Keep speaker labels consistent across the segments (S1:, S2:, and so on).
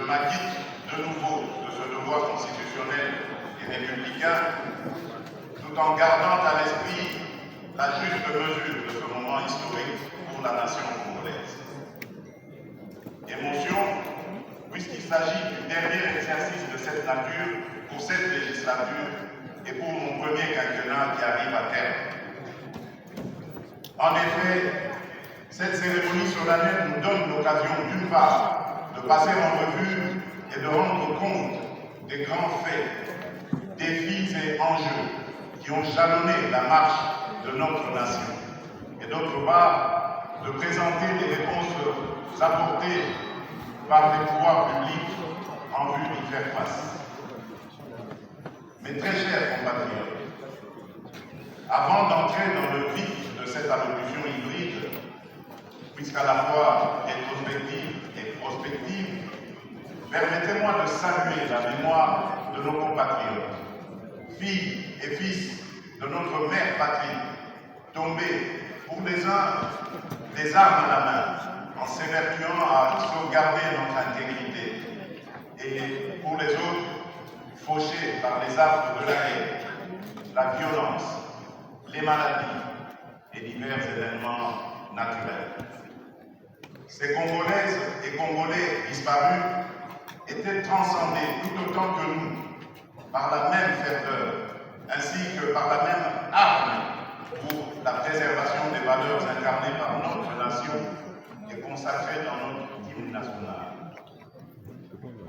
S1: m'acquitte de nouveau de ce devoir constitutionnel et républicain, tout en gardant à l'esprit la juste mesure de ce moment historique pour la nation congolaise. Émotion, puisqu'il s'agit du dernier exercice de cette nature pour cette législature et pour mon premier quinquennat qui arrive à terme. En effet, cette cérémonie solennelle nous donne l'occasion d'une part de passer en revue et de rendre compte des grands faits, défis et enjeux qui ont jalonné la marche de notre nation, et d'autre part de présenter des réponses apportées par les pouvoirs publics en vue d'y faire face. Mes très chers compatriotes, avant d'entrer dans le vif de cette allocution hybride, puisqu'à la fois rétrospective et prospective, permettez-moi de saluer la mémoire de nos compatriotes, filles et fils de notre mère patrie, tombés pour les uns des armes à la main, en s'évertuant à sauvegarder notre intégrité, et pour les autres, fauchés par les affres de la guerre, la violence, les maladies et divers événements naturels. Ces Congolaises et Congolais disparus étaient transcendés tout autant que nous par la même ferveur, ainsi que par la même arme pour la préservation des valeurs incarnées par notre nation et consacrées dans notre hymne national.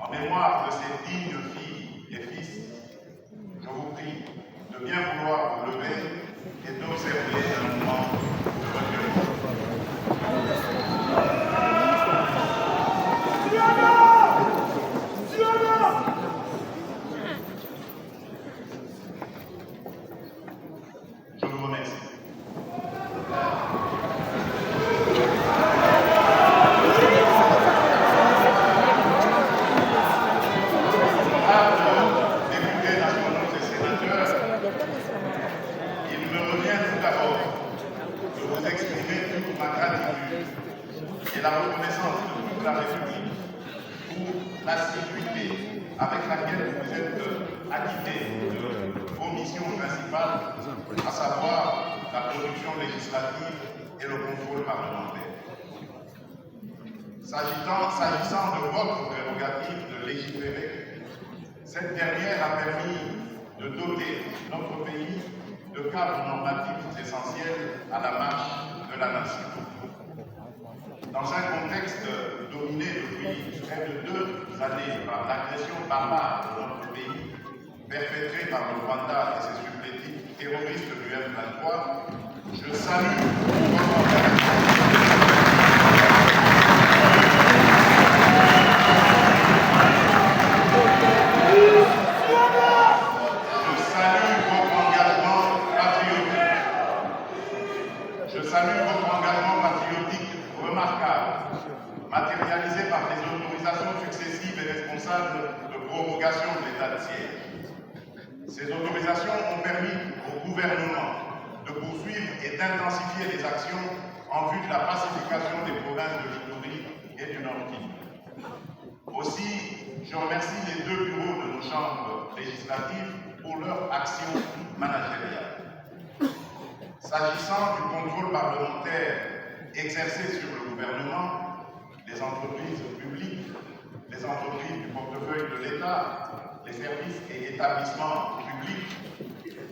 S1: En mémoire de ces dignes filles et fils, je vous prie de bien vouloir vous lever et d'observer un moment de recueillement. Je vous remercie. Députés nationaux et sénateurs, il me revient tout d'abord de vous exprimer toute ma gratitude et la reconnaissance de toute la République pour l'assiduité avec laquelle vous êtes acquittés de vos missions principales, à savoir la production législative et le contrôle parlementaire. S'agissant de votre prérogative de légiférer, cette dernière a permis de doter notre pays de cadres normatifs essentiels à la marche de la nation. Dans un contexte dominé depuis près de 2 années par l'agression barbare de notre pays, perpétrée par le Rwanda et ses supplétifs terroristes du M23, je salue votre engagement patriotique remarquable, matérialisé par des autorisations successives et responsables de prorogation de l'état de siège. Ces autorisations ont permis au gouvernement de poursuivre et d'intensifier les actions en vue de la pacification des provinces de l'Ituri et du Nord-Kivu. Aussi, je remercie les 2 bureaux de nos chambres législatives pour leur action managériale. S'agissant du contrôle parlementaire exercé sur le gouvernement, les entreprises publiques, les entreprises du portefeuille de l'État, les services et établissements publics,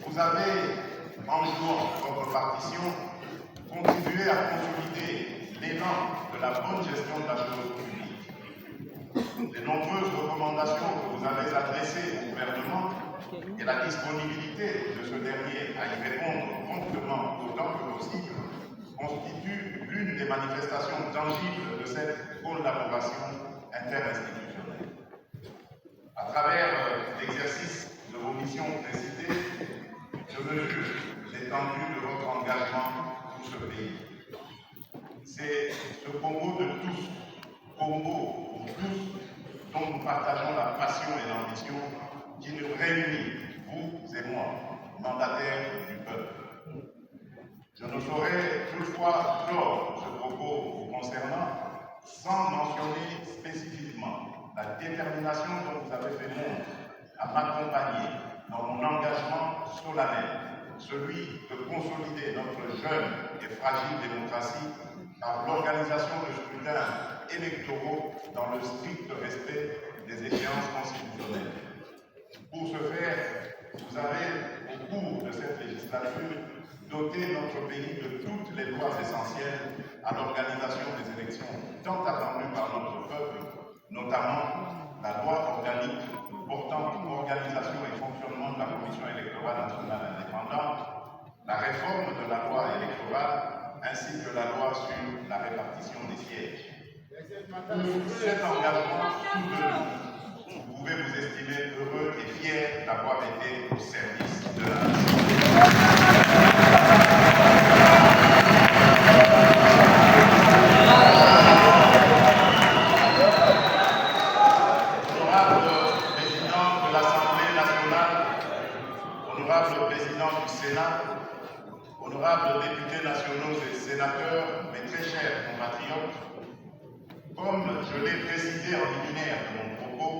S1: vous avez, en jouant votre partition, contribué à consolider l'élan de la bonne gestion de la chose publique. Les nombreuses recommandations que vous avez adressées au gouvernement et la disponibilité de ce dernier à y répondre promptement autant que possible constituent l'une des manifestations tangibles de cette collaboration interinstitutionnelle. À travers l'exercice de vos missions précitées, je mesure l'étendue de votre engagement pour ce pays. C'est ce Congo de tous, Congo pour tous, dont nous partageons la passion et l'ambition qui nous réunit, vous et moi, mandataires du peuple. Je ne saurais toutefois clore ce propos vous concernant sans mentionner spécifiquement la détermination dont vous avez fait montre à m'accompagner dans mon engagement solennel, celui de consolider notre jeune et fragile démocratie par l'organisation de scrutins électoraux dans le strict respect des échéances constitutionnelles. Pour ce faire, vous avez, au cours de cette législature, doté notre pays de toutes les lois essentielles à l'organisation des élections tant attendues par notre peuple, notamment la loi organique portant organisation et fonctionnement de la Commission électorale nationale indépendante, la réforme de la loi électorale ainsi que la loi sur la répartition des sièges. Pour cet engagement soutenu, vous pouvez vous estimer heureux et fier d'avoir été au service de la nation. Honorable président du Sénat, honorables députés nationaux et sénateurs, mes très chers compatriotes, comme je l'ai précisé en liminaire de mon propos,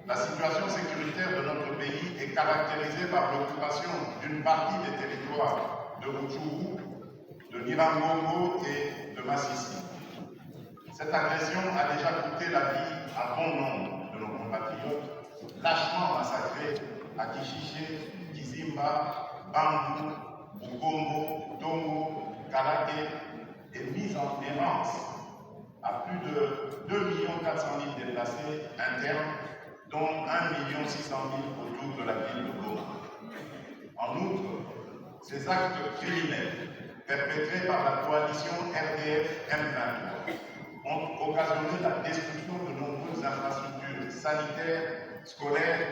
S1: la situation sécuritaire de notre pays est caractérisée par l'occupation d'une partie des territoires de Rutshuru, de Nirangongo et de Massissi. Cette agression a déjà coûté la vie à bon nombre de nos compatriotes, lâchement massacrés à Kishiché, Kizimba, Bangu, Bukombo, Tongo, Kalake et mise en errance à plus de 2 400 000 déplacés internes, dont 1 600 000 autour de la ville de Goma. En outre, ces actes criminels perpétrés par la coalition RDF M23 ont occasionné la destruction de nombreuses infrastructures sanitaires, scolaires,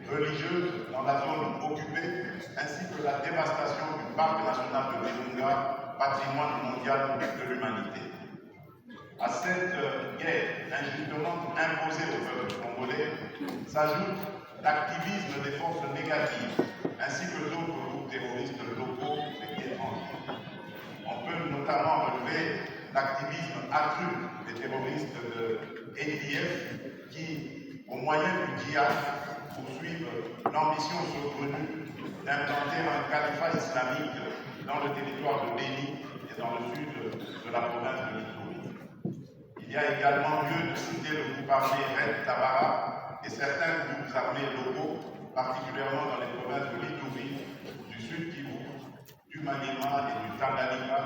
S1: religieuses dans la zone occupée, ainsi que la dévastation du parc national de Virunga, patrimoine mondial de l'humanité. À cette guerre injustement imposée au peuple congolais s'ajoute l'activisme des forces négatives, ainsi que d'autres groupes terroristes locaux et étrangers. On peut notamment relever l'activisme accru des terroristes de ADF qui, au moyen du djihad, poursuivent l'ambition saugrenue d'implanter un califat islamique dans le territoire de Béni et dans le sud de la province de l'Itourie. Il y a également lieu de citer le groupe armé Red Tabara et certains groupes armés locaux, particulièrement dans les provinces de l'Itourie, du sud Kivu, du Maniema et du Tanganyika,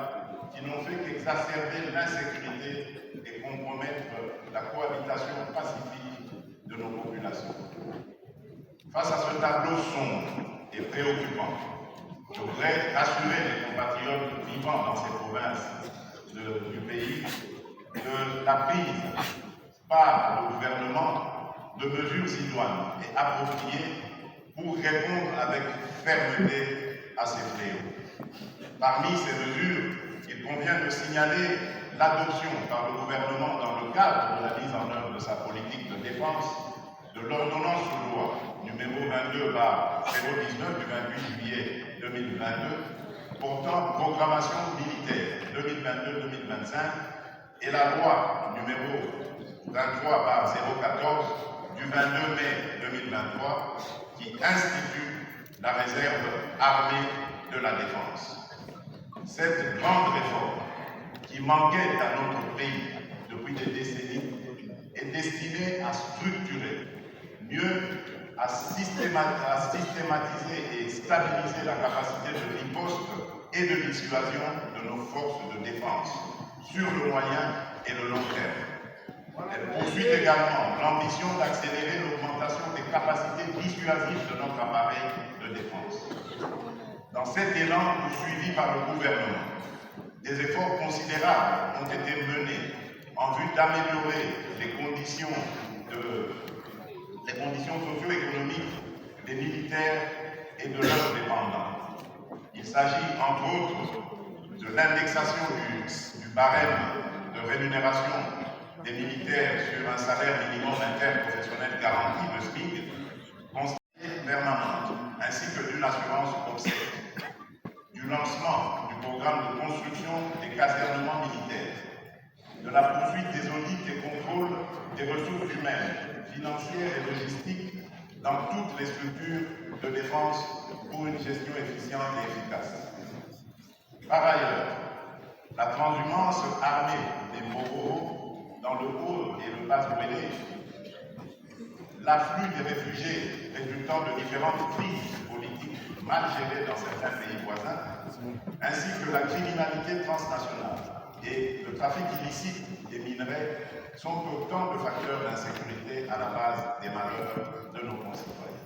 S1: qui n'ont fait qu'exacerber l'insécurité et compromettre la cohabitation pacifique de nos populations. Face à ce tableau sombre et préoccupant, je voudrais rassurer les compatriotes vivant dans ces provinces du pays de la prise par le gouvernement de mesures idoines et appropriées pour répondre avec fermeté à ces fléaux. Parmi ces mesures, il convient de signaler l'adoption par le gouvernement dans le cadre de la mise en œuvre de sa politique de défense de l'ordonnance de loi numéro 22/019 du 28 juillet 2022 portant programmation militaire 2022-2025 et la loi numéro 23/014 du 22 mai 2023 qui institue la réserve armée de la défense. Cette grande réforme qui manquait à notre pays depuis des décennies est destinée à structurer, mieux à systématiser et stabiliser la capacité de riposte et de dissuasion de nos forces de défense sur le moyen et le long terme. Elle poursuit également l'ambition d'accélérer l'augmentation des capacités dissuasives de notre appareil de défense. Dans cet élan poursuivi par le gouvernement, des efforts considérables ont été menés en vue d'améliorer les conditions socio-économiques des militaires et de leurs dépendants. Il s'agit entre autres de l'indexation du barème de rémunération des militaires sur un salaire minimum interprofessionnel garanti, le SMIC, constitué permanente, ainsi que d'une assurance obsèque, du lancement du programme de construction des casernements militaires, de la poursuite des audits et contrôles des ressources humaines financière et logistique dans toutes les structures de défense pour une gestion efficiente et efficace. Par ailleurs, la transhumance armée des Moro dans le Haut et le Bas-Ouélé, l'afflux des réfugiés résultant de différentes crises politiques mal gérées dans certains pays voisins, ainsi que la criminalité transnationale et le trafic illicite des minerais sont autant de facteurs d'insécurité à la base des malheurs de nos concitoyens.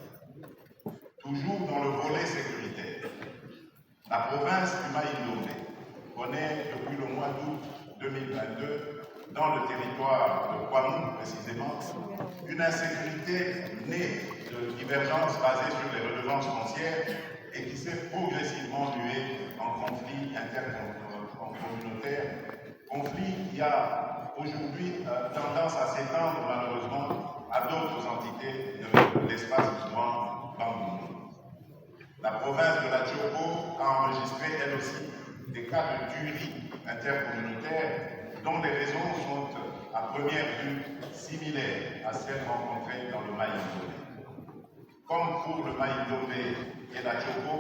S1: Toujours dans le volet sécuritaire, la province du Maï-Ndomé connaît depuis le mois d'août 2022, dans le territoire de Kwamou précisément, une insécurité née de divergences basées sur les redevances foncières et qui s'est progressivement muée en conflit intercommunautaire, conflit qui a aujourd'hui tendance à s'étendre malheureusement à d'autres entités de l'espace du Grand Bandung. La province de la Tchoko a enregistré elle aussi des cas de tuerie intercommunautaire dont les raisons sont à première vue similaires à celles rencontrées dans le Maï-Ndomé. Comme pour le Maï-Ndomé et la Tchoko,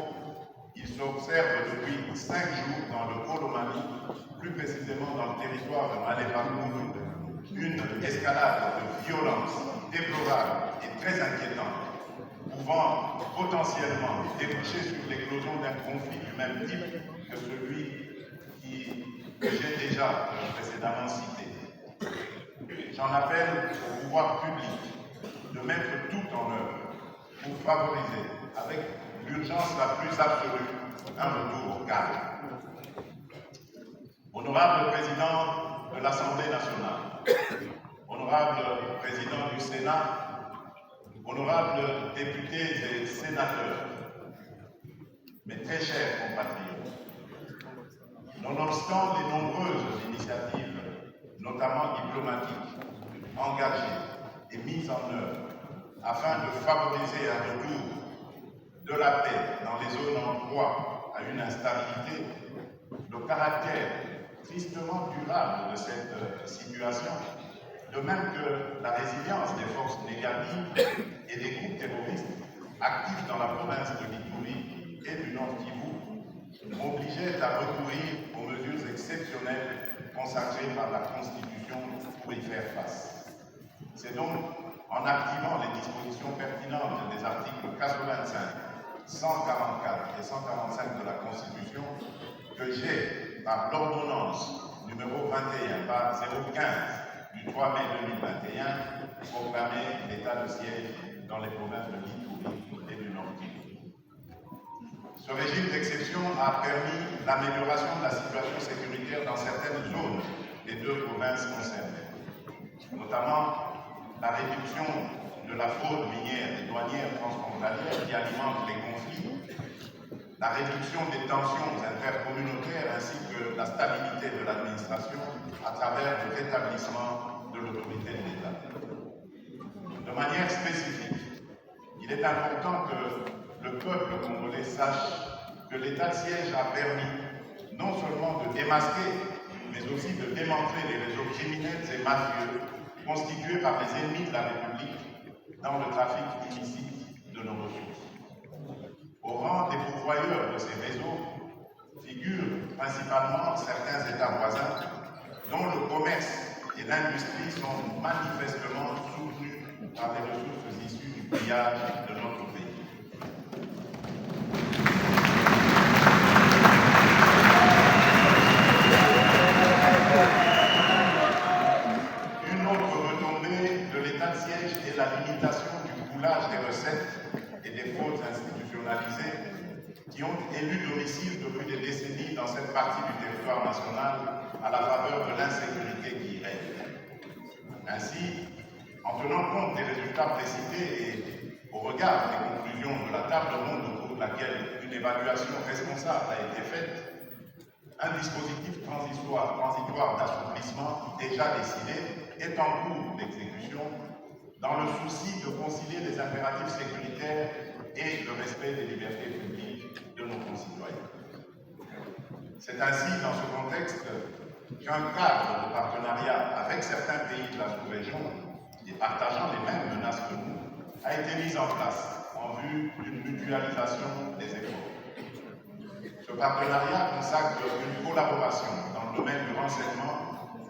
S1: il s'observe depuis 5 jours dans le Kolomani, plus précisément dans le territoire de Malé-Bakoum, une escalade de violence déplorable et très inquiétante, pouvant potentiellement déboucher sur l'éclosion d'un conflit du même type que celui que j'ai déjà précédemment cité. J'en appelle au pouvoir public de mettre tout en œuvre pour favoriser, avec l'urgence la plus absolue, un retour au calme. Honorable Président de l'Assemblée nationale, honorable Président du Sénat, honorables députés et sénateurs, mes très chers compatriotes, nonobstant les nombreuses initiatives, notamment diplomatiques, engagées et mises en œuvre afin de favoriser un retour de la paix dans les zones en proie à une instabilité, le caractère tristement durable de cette situation, de même que la résilience des forces négatives et des groupes terroristes actifs dans la province de l'Ituri et du Nord Kivu, m'obligeait à recourir aux mesures exceptionnelles consacrées par la Constitution pour y faire face. C'est donc en activant les dispositions pertinentes des articles 85, 144 et 145 de la Constitution que j'ai, par l'ordonnance numéro 21 par 015 du 3 mai 2021, proclamé l'état de siège dans les provinces de l'Ituri et du Nord Kivu. Ce régime d'exception a permis l'amélioration de la situation sécuritaire dans certaines zones des deux provinces concernées, notamment la réduction de la fraude minière et douanière transfrontalière qui alimente les conflits, la réduction des tensions intercommunautaires ainsi que la stabilité de l'administration à travers le rétablissement de l'autorité de l'État. De manière spécifique, il est important que le peuple congolais sache que l'état de siège a permis non seulement de démasquer, mais aussi de démanteler les réseaux criminels et mafieux constitués par les ennemis de la République dans le trafic illicite de nos ressources. Au rang des pourvoyeurs de ces réseaux figurent principalement certains États voisins dont le commerce et l'industrie sont manifestement soutenus par les ressources issues du pillage de notre pays. Une autre retombée de l'état de siège est la limitation du coulage des recettes et des fraudes institutionnalisées qui ont élu domicile depuis des décennies dans cette partie du territoire national à la faveur de l'insécurité qui y règne. Ainsi, en tenant compte des résultats précités et au regard des conclusions de la table ronde au cours de laquelle une évaluation responsable a été faite, un dispositif transitoire d'assouplissement déjà décidé est en cours d'exécution dans le souci de concilier les impératifs sécuritaires et le respect des libertés publiques de nos concitoyens. C'est ainsi dans ce contexte qu'un cadre de partenariat avec certains pays de la sous-région et partageant les mêmes menaces que nous, a été mise en place en vue d'une mutualisation des efforts. Ce partenariat consacre une collaboration dans le domaine du renseignement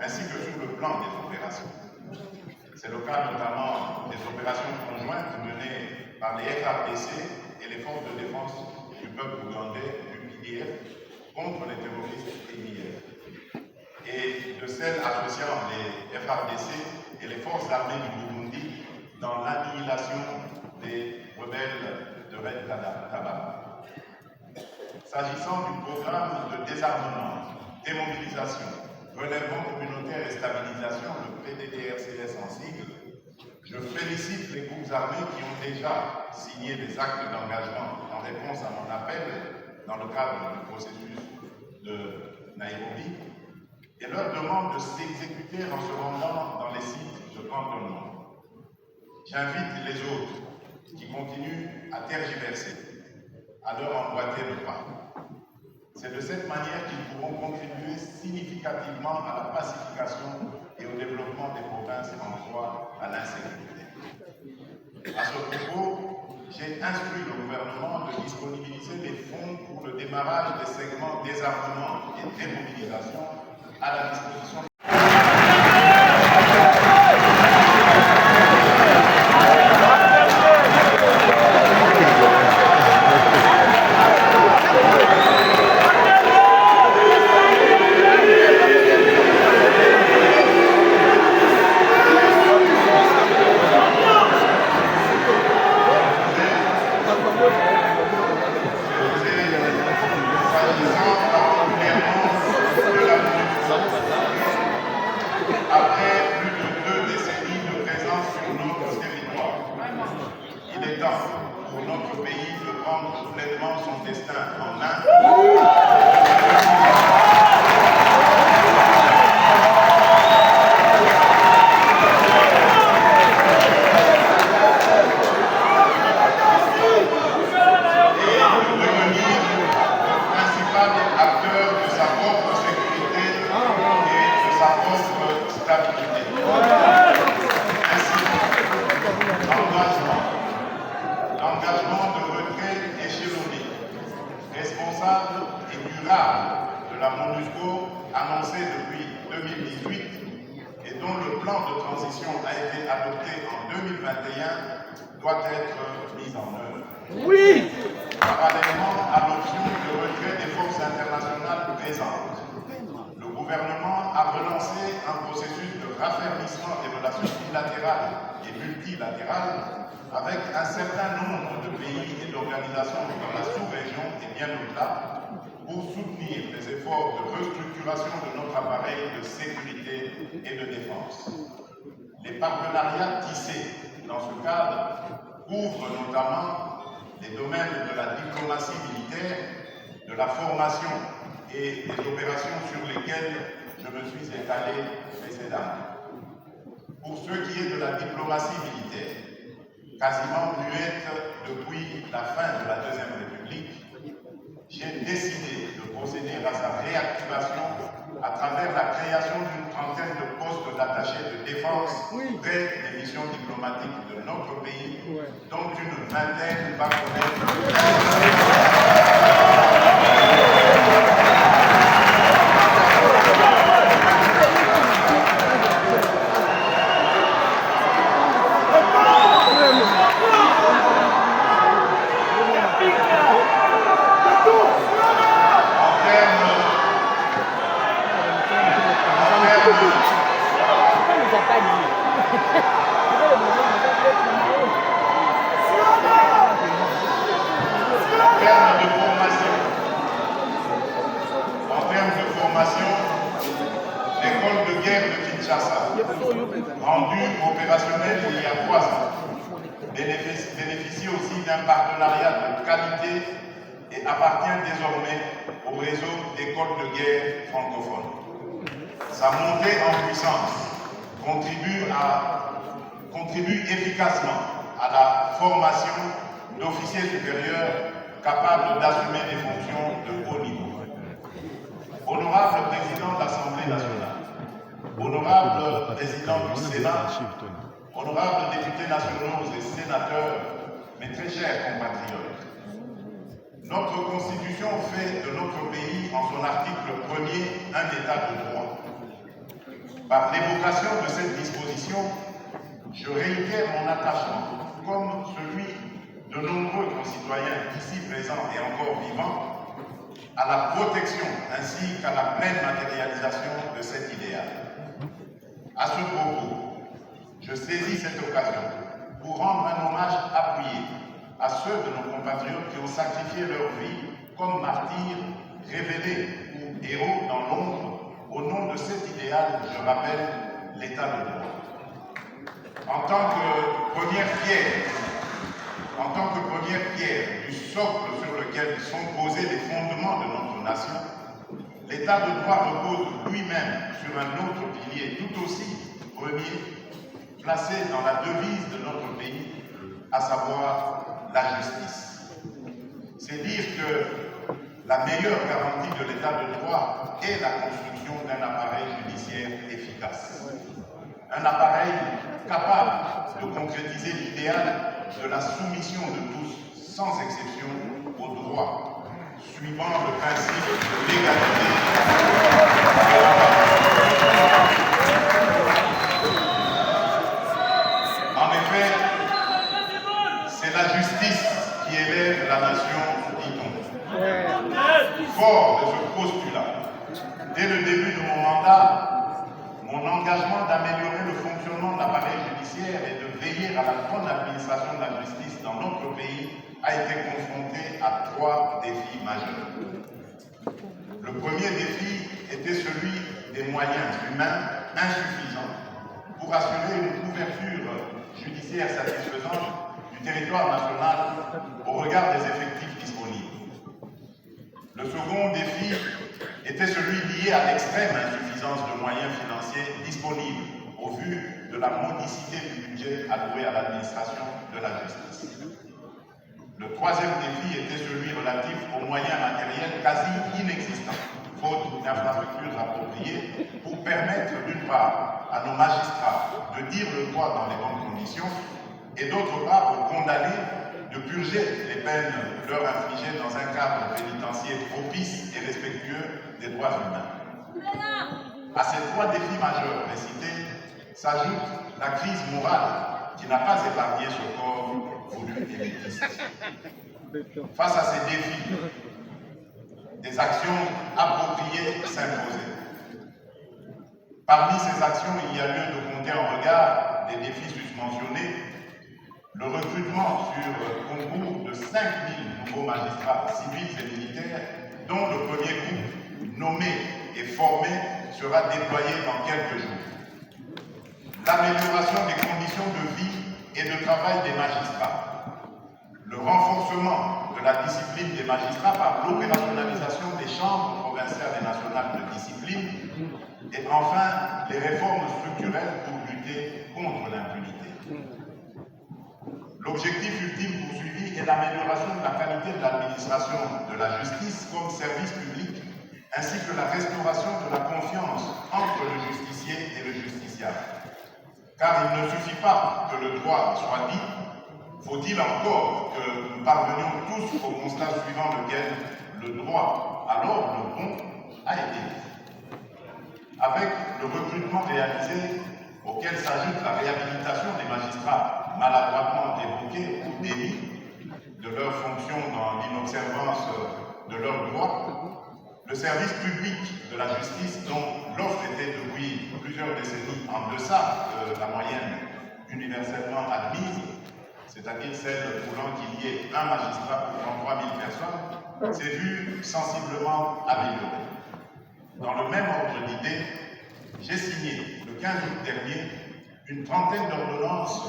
S1: ainsi que sur le plan des opérations. C'est le cas notamment des opérations conjointes menées par les FARDC et les forces de défense du peuple ougandais du PDF contre les terroristes EDF, et de celles associant les FARDC et les forces armées du Burundi dans l'annihilation des rebelles de Red Tabara. S'agissant du programme de désarmement, démobilisation, relèvement communautaire et stabilisation, le PDDRCS en sigle, je félicite les groupes armés qui ont déjà signé des actes d'engagement en réponse à mon appel dans le cadre du processus de Nairobi et leur demande de s'exécuter en se rendant dans les sites de cantonnement. J'invite les autres qui continuent à tergiverser à leur emboîter le pas. C'est de cette manière qu'ils pourront contribuer significativement à la pacification et au développement des provinces en proie à l'insécurité. À ce propos, j'ai instruit le gouvernement de disponibiliser les fonds pour le démarrage des segments désarmement et démobilisation à la disposition. Pour notre pays de prendre pleinement son destin en main. Et de devenir le principal acteur de sa propre sécurité et de sa propre stabilité. Ainsi, l'engagement de retrait échelonné, responsable et durable de la MONUSCO annoncé depuis 2018 et dont le plan de transition a été adopté en 2021 doit être mis en œuvre. Oui! Parallèlement à l'option de retrait des forces internationales présentes, le gouvernement a relancé un processus de raffermissement des relations bilatérales et multilatérales avec un certain nombre de pays et d'organisations dans la sous-région et bien au-delà, pour soutenir les efforts de restructuration de notre appareil de sécurité et de défense. Les partenariats tissés dans ce cadre couvrent notamment les domaines de la diplomatie militaire, de la formation et des opérations sur lesquelles je me suis étalé précédemment. Pour ce qui est de la diplomatie militaire, quasiment muette depuis la fin de la Deuxième République, j'ai décidé de procéder à sa réactivation à travers la création d'une trentaine de postes d'attachés de défense près des missions diplomatiques de notre pays, dont une vingtaine va l'école de guerre de Kinshasa, rendue opérationnelle il y a 3 ans, bénéficie aussi d'un partenariat de qualité et appartient désormais au réseau d'écoles de guerre francophones. Sa montée en puissance contribue efficacement à la formation d'officiers supérieurs capables d'assumer des fonctions de haut niveau. Honorable Président de l'Assemblée nationale, honorable Président du Sénat, honorables députés nationaux et sénateurs, mes très chers compatriotes, notre Constitution fait de notre pays, en son article 1er, un État de droit. Par l'évocation de cette disposition, je réitère mon attachement, comme celui de nombreux concitoyens ici présents et encore vivants, à la protection ainsi qu'à la pleine matérialisation de cet idéal. À ce propos, je saisis cette occasion pour rendre un hommage appuyé à ceux de nos compatriotes qui ont sacrifié leur vie comme martyrs, révélés ou héros dans l'ombre au nom de cet idéal que je rappelle, l'état de droit. En tant que première pierre du socle sur lequel sont posés les fondements de notre nation, l'état de droit repose lui-même sur un autre pilier tout aussi premier, placé dans la devise de notre pays, à savoir la justice. C'est dire que la meilleure garantie de l'état de droit est la construction d'un appareil judiciaire efficace. Un appareil capable de concrétiser l'idéal de la soumission de tous, sans exception, au droit, suivant le principe de l'égalité de la parole. En effet, c'est la justice qui élève la nation, dit-on. Fort de ce postulat, dès le début de mon mandat, mon engagement d'améliorer le fonctionnement de l'appareil judiciaire et de veiller à la bonne administration de la justice dans notre pays a été confronté à 3 défis majeurs. Le premier défi était celui des moyens humains insuffisants pour assurer une couverture judiciaire satisfaisante du territoire national au regard des effectifs disponibles. Le second défi était celui lié à l'extrême insuffisance de moyens financiers disponibles au vu de la modicité du budget alloué à l'administration de la justice. Le troisième défi était celui relatif aux moyens matériels quasi inexistants, faute d'infrastructures appropriées, pour permettre d'une part à nos magistrats de dire le droit dans les bonnes conditions et d'autre part aux condamnés de purger les peines leur infligées dans un cadre pénitentiaire propice et respectueux des droits humains. À ces 3 défis majeurs précités s'ajoute la crise morale qui n'a pas épargné ce corps voulu élitiste. Face à ces défis, des actions appropriées s'imposaient. Parmi ces actions, il y a lieu de compter en regard des défis susmentionnés le recrutement sur concours de 5 000 nouveaux magistrats civils et militaires, dont le premier groupe nommé et formé sera déployé dans quelques jours. L'amélioration des conditions de vie et de travail des magistrats. Le renforcement de la discipline des magistrats par l'opérationnalisation des chambres provinciales et nationales de discipline. Et enfin, les réformes structurelles pour lutter contre l'impunité. L'objectif ultime poursuivi est l'amélioration de la qualité de l'administration de la justice comme service public, ainsi que la restauration de la confiance entre le justicier et le justiciable. Car il ne suffit pas que le droit soit dit, faut-il encore que nous parvenions tous au constat suivant lequel le droit, alors le bon, a été dit. Avec le recrutement réalisé, auquel s'ajoute la réhabilitation des magistrats maladroitement évoqués ou démis de leurs fonctions dans l'inobservance de leurs droits, le service public de la justice, dont l'offre était depuis plusieurs décennies en deçà de la moyenne universellement admise, c'est-à-dire celle voulant qu'il y ait un magistrat pour 33 000 personnes, s'est vu sensiblement amélioré. Dans le même ordre d'idées, j'ai signé le 15 août dernier une trentaine d'ordonnances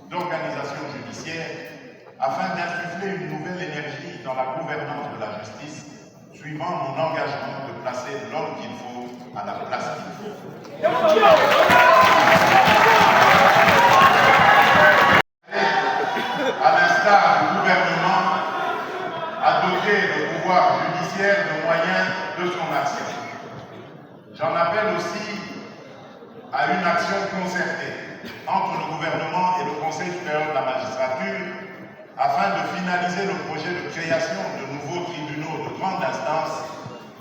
S1: d'organisation judiciaire afin d'insuffler une nouvelle énergie dans la gouvernance de la justice, suivant mon engagement de placer l'homme qu'il faut à la place qu'il faut. À l'instar du gouvernement, a doté le pouvoir judiciaire de moyens de son action. J'en appelle aussi à une action concertée entre le gouvernement projet de création de nouveaux tribunaux de grande instance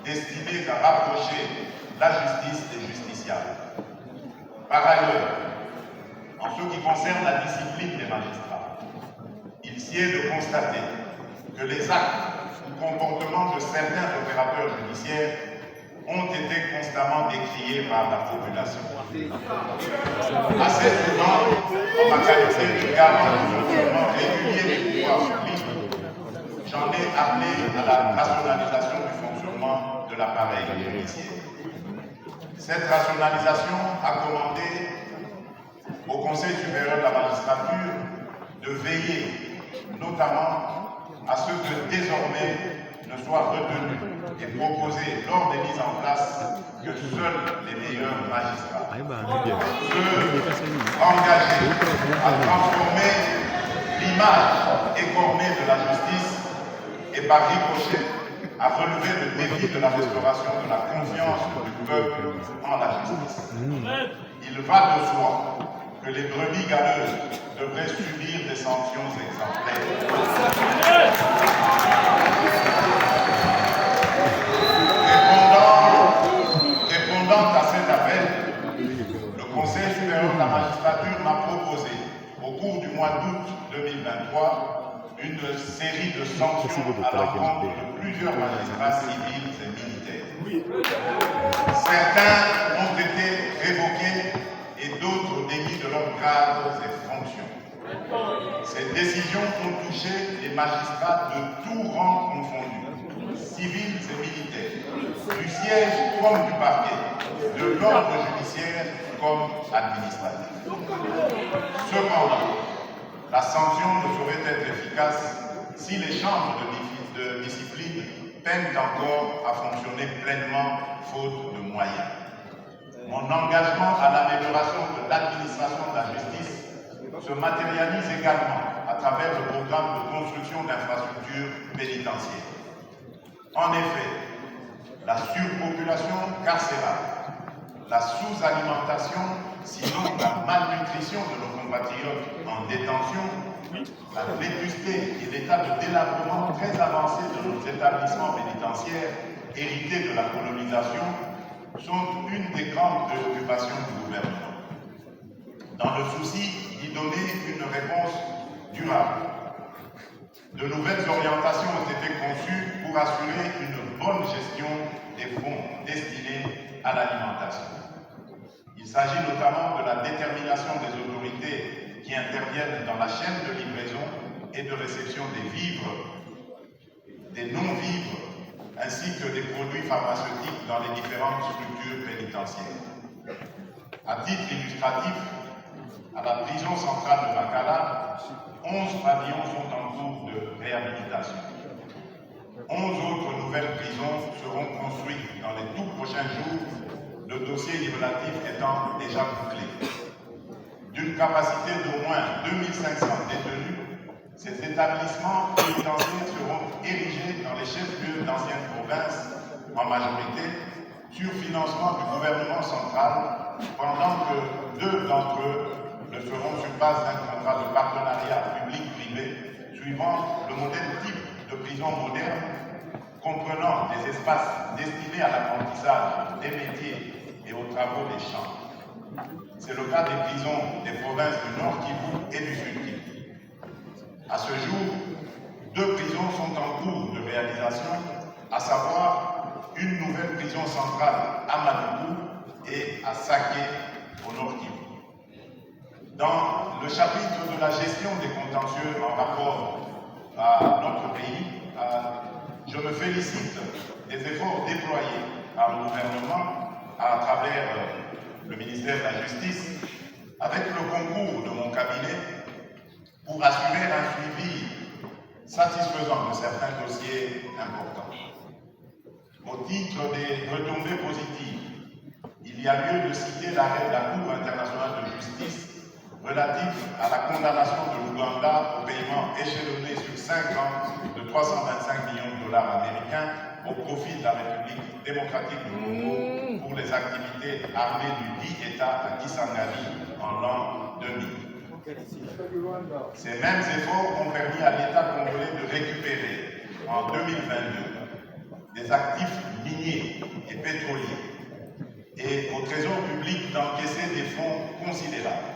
S1: destinés à rapprocher la justice des justiciables. Par ailleurs, en ce qui concerne la discipline des magistrats, il sied de constater que les actes ou comportements de certains opérateurs judiciaires ont été constamment décriés par la population. Assez souvent, en ma qualité de garant du fonctionnement régulier des pouvoirs publics, j'en ai appelé à la rationalisation du fonctionnement de l'appareil judiciaire. Cette rationalisation a commandé au Conseil supérieur de la magistrature de veiller notamment à ce que désormais ne soit retenu et proposé lors des mises en place que seuls les meilleurs magistrats, ceux engagés à transformer l'image écornée de la justice et par ricochet à relever le défi de la restauration de la confiance du peuple en la justice. Il va de soi que les brebis galeuses devraient subir des sanctions exemplaires. Répondant à cet appel, le Conseil supérieur de la magistrature m'a proposé, au cours du mois d'août 2023, une série de sanctions à l'encontre de plusieurs magistrats civils et militaires. Certains ont été révoqués et d'autres démis de leurs grades et fonctions. Ces décisions ont touché les magistrats de tout rang confondus, civils et militaires, du siège comme du parquet, de l'ordre judiciaire comme administratif. Cependant, la sanction ne saurait être efficace si les chambres de discipline peinent encore à fonctionner pleinement faute de moyens. Mon engagement à l'amélioration de l'administration de la justice se matérialise également à travers le programme de construction d'infrastructures pénitentiaires. En effet, la surpopulation carcérale, la sous-alimentation, sinon la malnutrition de nos compatriotes en détention, la vétusté et l'état de délabrement très avancé de nos établissements pénitentiaires hérités de la colonisation sont une des grandes préoccupations du gouvernement. Dans le souci d'y donner une réponse durable, de nouvelles orientations ont été conçues pour assurer une bonne gestion des fonds destinés à l'alimentation. Il s'agit notamment de la détermination des autorités qui interviennent dans la chaîne de livraison et de réception des vivres, des non-vivres, ainsi que des produits pharmaceutiques dans les différentes structures pénitentiaires. À titre illustratif, à la prison centrale de Makala, 11 pavillons sont en cours de réhabilitation. 11 autres nouvelles prisons seront construites dans les tout prochains jours, le dossier relatif étant déjà bouclé. D'une capacité d'au moins 2500 détenus, ces établissements pénitentiaires seront érigés dans les chefs-lieux d'anciennes provinces, en majorité, sur financement du gouvernement central, pendant que 2 d'entre eux le seront sur base d'un contrat de partenariat public-privé, suivant le modèle type de prison moderne, comprenant des espaces destinés à l'apprentissage des métiers et aux travaux des champs. C'est le cas des prisons des provinces du Nord Kivu et du Sud Kivu. À ce jour, 2 prisons sont en cours de réalisation, à savoir une nouvelle prison centrale à Madougou et à Saké au Nord Kivu. Dans le chapitre de la gestion des contentieux en rapport à notre pays, je me félicite des efforts déployés par le gouvernement à travers le ministère de la Justice, avec le concours de mon cabinet, pour assurer un suivi satisfaisant de certains dossiers importants. Au titre des retombées positives, il y a lieu de citer l'arrêt de la Cour internationale de justice relatif à la condamnation de l'Ouganda au paiement échelonné sur 5 ans de 325 millions de dollars américains au profit de la République démocratique du Congo pour les activités armées du dit État à Kisangani en l'an 2000. Ces mêmes efforts ont permis à l'État congolais de récupérer en 2022 des actifs miniers et pétroliers et au Trésor public d'encaisser des fonds considérables.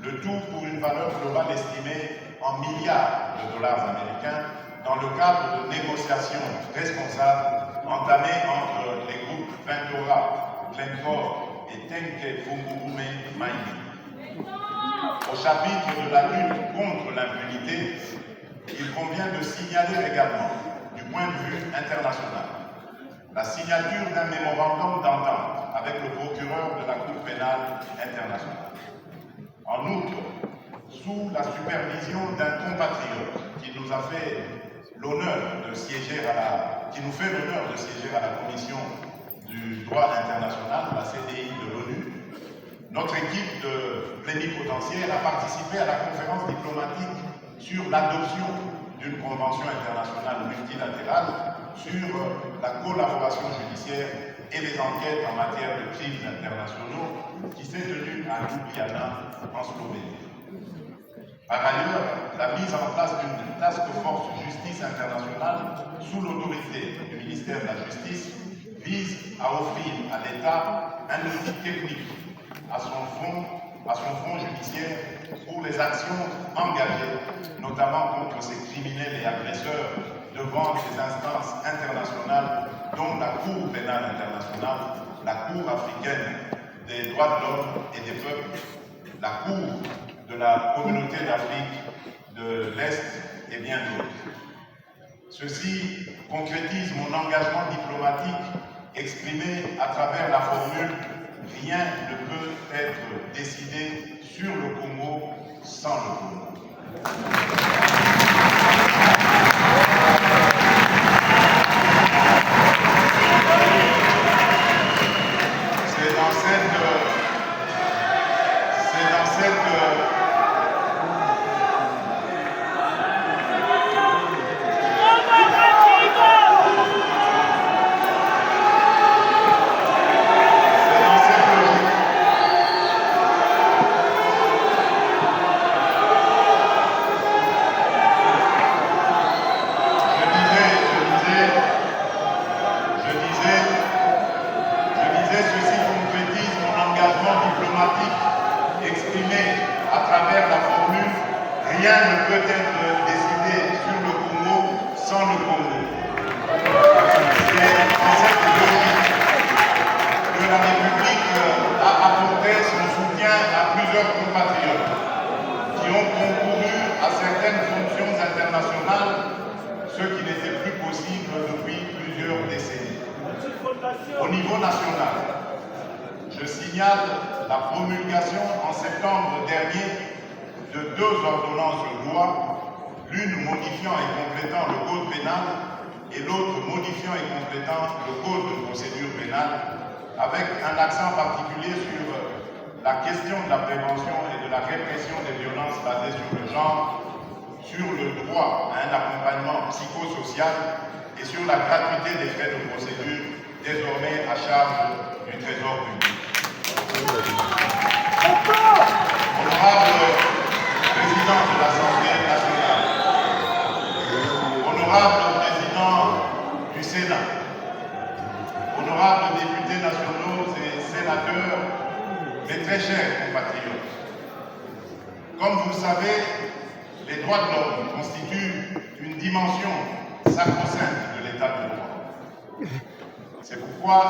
S1: Le tout pour une valeur globale estimée en milliards de dollars américains dans le cadre de négociations responsables entamées entre les groupes Ventura, Glencore et Tenke Fungurume Mining. Au chapitre de la lutte contre l'impunité, il convient de signaler également, du point de vue international, la signature d'un mémorandum d'entente avec le procureur de la Cour pénale internationale. En outre, sous la supervision d'un compatriote qui nous a fait l'honneur de siéger qui nous fait l'honneur de siéger à la Commission du droit international, la CDI de l'ONU, notre équipe de plénipotentiaires a participé à la conférence diplomatique sur l'adoption d'une convention internationale multilatérale sur la collaboration judiciaire et les enquêtes en matière de crimes internationaux qui s'est tenue à Ljubljana, en Slovénie. Par ailleurs, la mise en place d'une task force justice internationale sous l'autorité du ministère de la Justice vise à offrir à l'État un outil technique à son front judiciaire pour les actions engagées, notamment contre ces criminels et agresseurs devant les instances internationales, dont la Cour pénale internationale, la Cour africaine des droits de l'homme et des peuples, la Cour de la communauté d'Afrique de l'Est et bien d'autres. Ceci concrétise mon engagement diplomatique exprimé à travers la formule « Rien ne peut être décidé sur le Congo sans le Congo ». Rien ne peut être décidé sur le Congo sans le Congo. C'est dans cette logique que la République a apporté son soutien à plusieurs compatriotes qui ont concouru à certaines fonctions internationales, ce qui n'était plus possible depuis plusieurs décennies. Au niveau national, je signale la promulgation en septembre dernier de 2 ordonnances de loi, l'une modifiant et complétant le code pénal et l'autre modifiant et complétant le code de procédure pénale, avec un accent particulier sur la question de la prévention et de la répression des violences basées sur le genre, sur le droit à un accompagnement psychosocial et sur la gratuité des frais de procédure désormais à charge du Trésor public. Honorable Président de l'Assemblée nationale, honorable Président du Sénat, honorables députés nationaux et sénateurs, mes très chers compatriotes, comme vous le savez, les droits de l'homme constituent une dimension sacro-sainte de l'État de droit. C'est pourquoi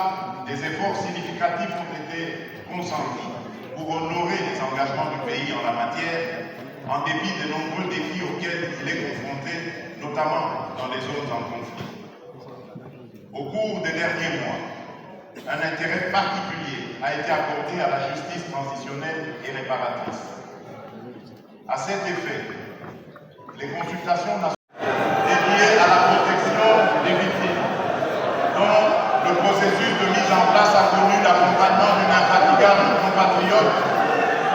S1: des efforts significatifs ont été consentis pour honorer les engagements du pays en la matière, en dépit des nombreux défis auxquels il est confronté, notamment dans les zones en conflit. Au cours des derniers mois, un intérêt particulier a été accordé à la justice transitionnelle et réparatrice. À cet effet, les consultations nationales dédiées à la protection des victimes, dont le processus de mise en place a connu l'accompagnement d'une infatigable compatriote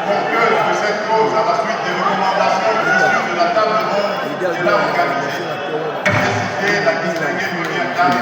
S1: porteuse de cette cause à la suite des recommandations issues de la table ronde qu'elle a organisée. J'ai cité la distinguée première dame